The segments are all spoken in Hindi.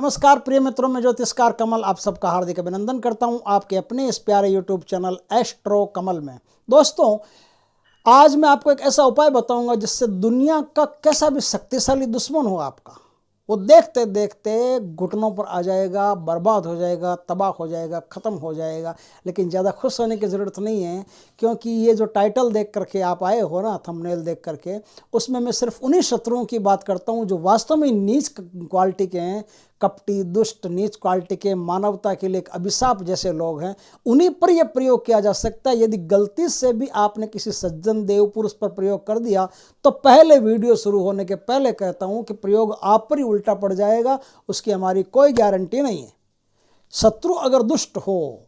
नमस्कार प्रिय मित्रों, में ज्योतिषकार कमल आप सबका हार्दिक अभिनंदन करता हूं आपके अपने इस प्यारे यूट्यूब चैनल एस्ट्रो कमल में। दोस्तों, आज मैं आपको एक ऐसा उपाय बताऊंगा जिससे दुनिया का कैसा भी शक्तिशाली दुश्मन हो आपका, वो देखते देखते घुटनों पर आ जाएगा, बर्बाद हो जाएगा, तबाह हो जाएगा, ख़त्म हो जाएगा। लेकिन ज़्यादा खुश होने की ज़रूरत नहीं है, क्योंकि ये जो टाइटल देख करके आप आए हो ना, थंबनेल देख करके, उसमें मैं सिर्फ उन्हीं शत्रुओं की बात करता हूँ जो वास्तव में नीच क्वालिटी के हैं, कपटी, दुष्ट, नीच क्वालिटी के, मानवता के लिए एक अभिशाप जैसे लोग हैं। उन्हीं पर यह प्रयोग किया जा सकता है। यदि गलती से भी आपने किसी सज्जन देव पुरुष पर प्रयोग कर दिया तो पहले वीडियो शुरू होने के पहले कहता हूं कि प्रयोग आप पर ही उल्टा पड़ जाएगा, उसकी हमारी कोई गारंटी नहीं है। शत्रु अगर दुष्ट हो,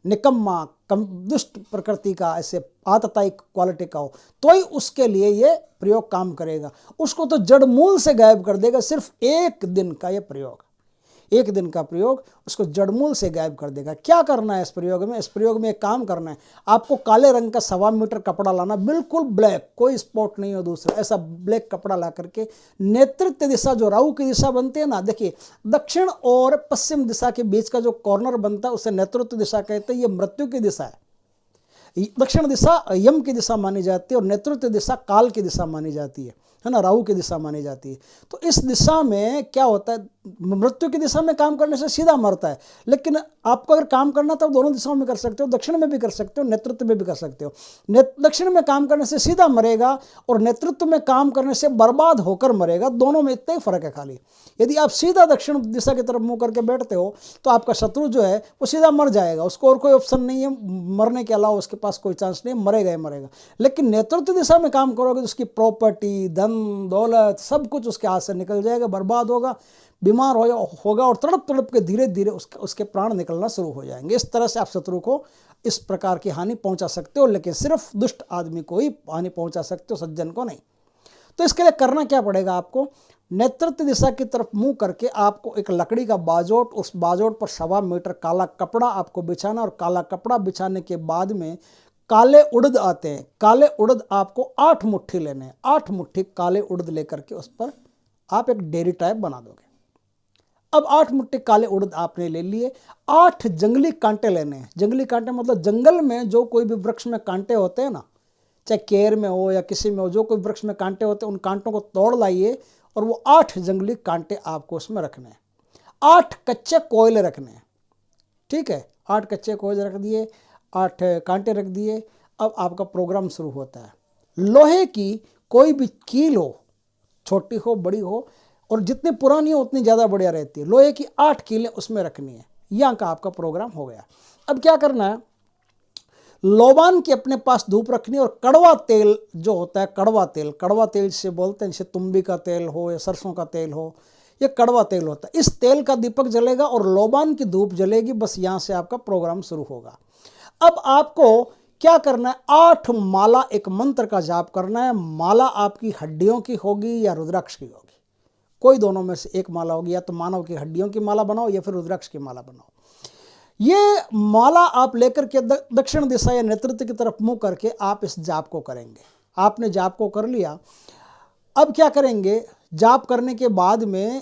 निकम्मा, दुष्ट प्रकृति का, ऐसे आतताई क्वालिटी का हो, तो ही उसके लिए ये प्रयोग काम करेगा। उसको तो जड़ मूल से गायब कर देगा। सिर्फ एक दिन का ये प्रयोग, एक दिन का प्रयोग उसको जड़मूल से गायब कर देगा। क्या करना है इस प्रयोग में? इस प्रयोग में एक काम करना है, आपको काले रंग का 1.25 मीटर कपड़ा लाना, बिल्कुल ब्लैक, कोई स्पॉट नहीं हो दूसरा, ऐसा ब्लैक कपड़ा ला करके नेतृत्व दिशा, जो राहु की दिशा बनती है ना, देखिए दक्षिण और पश्चिम दिशा के बीच का जो कॉर्नर बनता है उसे नेतृत्व दिशा कहते हैं। ये मृत्यु की दिशा है। दक्षिण दिशा यम की दिशा मानी जाती है और नेतृत्व दिशा काल की दिशा मानी जाती है ना, राहु की दिशा मानी जाती है। तो इस दिशा में क्या होता है, मृत्यु की दिशा में काम करने से सीधा मरता है। लेकिन आपको अगर काम करना था, दोनों दिशाओं में कर सकते हो, दक्षिण में भी कर सकते हो, नेतृत्व में भी कर सकते हो। दक्षिण में काम करने से सीधा मरेगा और नेतृत्व में काम करने से बर्बाद होकर मरेगा। दोनों में इतना ही फर्क है खाली। यदि आप सीधा दक्षिण दिशा की तरफ मुंह करके बैठते हो तो आपका शत्रु जो है वो सीधा मर जाएगा, उसको और कोई ऑप्शन नहीं है मरने के अलावा, उसके पास कोई चांस नहीं है, मरेगा ही मरेगा। लेकिन नेतृत्व दिशा में काम करोगे तो उसकी प्रॉपर्टी, धन दौलत, सब कुछ उसके हाथ से निकल जाएगा, बर्बाद होगा, बीमार होगा और तड़प तड़प के धीरे धीरे उसके प्राण निकलना शुरू हो जाएंगे। इस तरह से आप शत्रु को इस प्रकार की हानि पहुंचा सकते हो, लेकिन सिर्फ दुष्ट आदमी को ही हानि पहुंचा सकते हो, सज्जन को नहीं। तो इसके लिए करना क्या पड़ेगा आपको? नेतृत्व दिशा की तरफ मुंह करके आपको एक लकड़ी का बाजोट, उस बाजोट पर 1.25 मीटर काला कपड़ा आपको बिछाना, और काला कपड़ा बिछाने के बाद में काले उड़द आते हैं, काले उड़द आपको 8 मुट्ठी लेने हैं। 8 मुट्ठी काले उड़द लेकर के उस पर आप एक डेयरी टाइप बना दोगे। अब 8 मुट्ठी काले उड़द आपने ले लिए। 8 जंगली कांटे लेने हैं। जंगली कांटे मतलब जंगल में जो कोई भी वृक्ष में कांटे होते हैं ना, चाहे केर में हो या किसी में हो, जो कोई वृक्ष में कांटे होते हैं, उन कांटों को तोड़ लाइए और वो 8 जंगली कांटे आपको उसमें रखने हैं। 8 कच्चे कोयले रखने हैं, ठीक है। 8 कच्चे कोयले रख दिए, 8 कांटे रख दिए। अब आपका प्रोग्राम शुरू होता है। लोहे की कोई भी कील हो, छोटी हो बड़ी हो, और जितनी पुरानी हो उतनी ज़्यादा बढ़िया रहती है, लोहे की 8 कीलें उसमें रखनी है। यहाँ का आपका प्रोग्राम हो गया। अब क्या करना है, लोबान की अपने पास धूप रखनी है, और कड़वा तेल जो होता है, कड़वा तेल से बोलते हैं, जैसे तुम्बी का तेल हो या सरसों का तेल हो, ये कड़वा तेल होता है। इस तेल का दीपक जलेगा और लोबान की धूप जलेगी। बस यहाँ से आपका प्रोग्राम शुरू होगा। अब आपको क्या करना है, 8 माला एक मंत्र का जाप करना है। माला आपकी हड्डियों की होगी या रुद्राक्ष की होगी, कोई दोनों में से एक माला होगी। या तो मानव की हड्डियों की माला बनाओ या फिर रुद्राक्ष की माला बनाओ। ये माला आप लेकर के दक्षिण दिशा या नेतृत्व की तरफ मुंह करके आप इस जाप को करेंगे। आपने जाप को कर लिया। अब क्या करेंगे, जाप करने के बाद में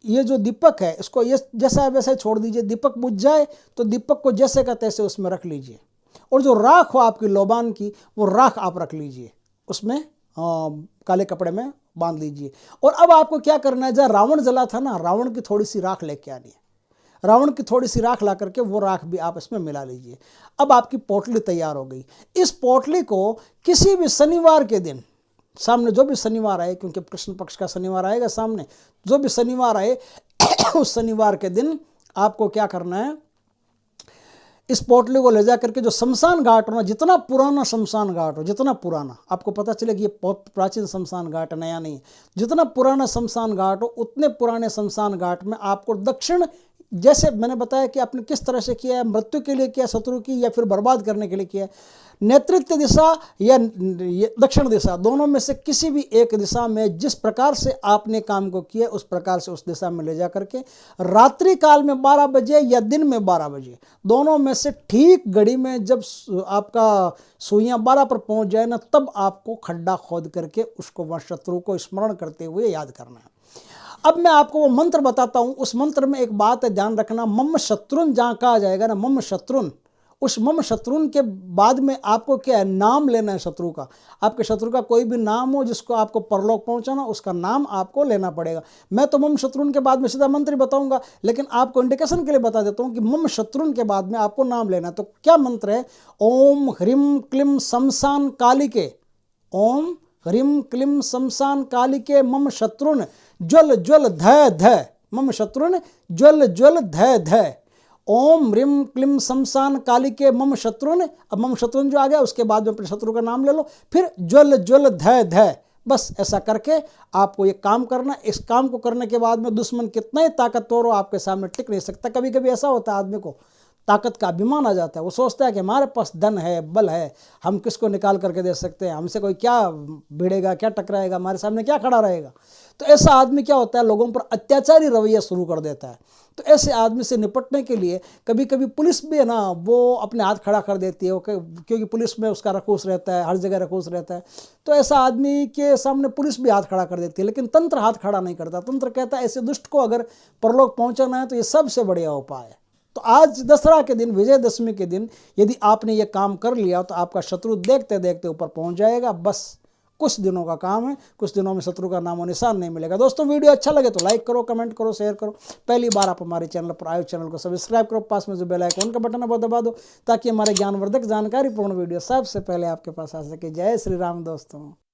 ये जो दीपक है इसको ये जैसा वैसे छोड़ दीजिए। दीपक बुझ जाए तो दीपक को जैसे का तैसे उसमें रख लीजिए, और जो राख हो आपकी लोबान की, वो राख आप रख लीजिए, उसमें काले कपड़े में बांध लीजिए। और अब आपको क्या करना है, जहाँ रावण जला था ना, रावण की थोड़ी सी राख लेके आनी है। रावण की थोड़ी सी राख ला करके वो राख भी आप इसमें मिला लीजिए। अब आपकी पोटली तैयार हो गई। इस पोटली को किसी भी शनिवार के दिन, सामने जो भी शनिवार आए, क्योंकि कृष्ण पक्ष का शनिवार आएगा सामने, जो भी शनिवार आए उस शनिवार के दिन आपको क्या करना है, इस पोटली को ले जा करके जो शमशान घाट हो ना, जितना पुराना शमशान घाट हो, जितना पुराना, आपको पता चले कि ये बहुत प्राचीन शमशान घाट है, नया नहीं, जितना पुराना शमशान घाट हो, उतने पुराने शमशान घाट में आपको दक्षिण, जैसे मैंने बताया कि आपने किस तरह से किया है, मृत्यु के लिए किया, शत्रु की, या फिर बर्बाद करने के लिए किया, नेतृत्व दिशा या दक्षिण दिशा, दोनों में से किसी भी एक दिशा में जिस प्रकार से आपने काम को किया उस प्रकार से उस दिशा में ले जा करके रात्रि काल में 12 बजे या दिन में 12 बजे, दोनों में से ठीक घड़ी में जब आपका सुइयां 12 पर पहुंच जाए ना, तब आपको खड्डा खोद करके उसको वह शत्रु को स्मरण करते हुए याद करना है। अब मैं आपको वो मंत्र बताता हूँ। उस मंत्र में एक बात है, ध्यान रखना, मम शत्रुन जहाँ कहा जाएगा ना, मम शत्रुन, उस मम शत्रुन के बाद में आपको क्या है, नाम लेना है शत्रु का। आपके शत्रु का कोई भी नाम हो जिसको आपको परलोक पहुंचाना, उसका नाम आपको लेना पड़ेगा। मैं तो मम शत्रुन के बाद में सीधा मंत्र बताऊंगा, लेकिन आपको इंडिकेशन के लिए बता देता हूं कि मम शत्रुन के बाद में आपको नाम लेना है। तो क्या मंत्र है, ओम ह्रीम क्लीम शमशान कालिके, ओम ह्रीम क्लीम शमशान कालिके मम शत्रुन ज्वल ज्वल धय धय, मम शत्रुन ज्वल ज्वल धय धय, ओम ह्रीम क्लीम शमशान कालिके मम शत्रुन। अब मम शत्रुन जो आ गया उसके बाद में अपने शत्रु का नाम ले लो, फिर ज्वल ज्वल धय धय। बस ऐसा करके आपको ये काम करना। इस काम को करने के बाद में दुश्मन कितना ही ताकतवर हो आपके सामने टिक नहीं सकता। कभी कभी ऐसा होता है आदमी को ताकत का अभिमान आ जाता है, वो सोचता है कि हमारे पास धन है, बल है, हम किसको निकाल करके दे सकते हैं, हमसे कोई क्या भिड़ेगा, क्या टकराएगा, हमारे सामने क्या खड़ा रहेगा। तो ऐसा आदमी क्या होता है, लोगों पर अत्याचारी रवैया शुरू कर देता है। तो ऐसे आदमी से निपटने के लिए कभी कभी पुलिस भी है ना, वो अपने हाथ खड़ा कर देती है, क्योंकि पुलिस में उसका रखूस रहता है, हर जगह रखूस रहता है। तो ऐसा आदमी के सामने पुलिस भी हाथ खड़ा कर देती है, लेकिन तंत्र हाथ खड़ा नहीं करता। तंत्र कहता है ऐसे दुष्ट को अगर परलोक पहुंचाना है तो ये सबसे बढ़िया उपाय है। तो आज दशहरा के दिन, विजयदशमी के दिन यदि आपने ये काम कर लिया तो आपका शत्रु देखते देखते ऊपर पहुंच जाएगा। बस कुछ दिनों का काम है, कुछ दिनों में शत्रु का नामो निशान नहीं मिलेगा। दोस्तों वीडियो अच्छा लगे तो लाइक करो, कमेंट करो, शेयर करो। पहली बार आप हमारे चैनल पर आए, चैनल को सब्सक्राइब करो, पास में जो बेल आइकन का बटन है वो दबा दो, ताकि हमारे ज्ञानवर्धक जानकारीपूर्ण वीडियो सबसे पहले आपके पास आ सके। जय श्री राम दोस्तों।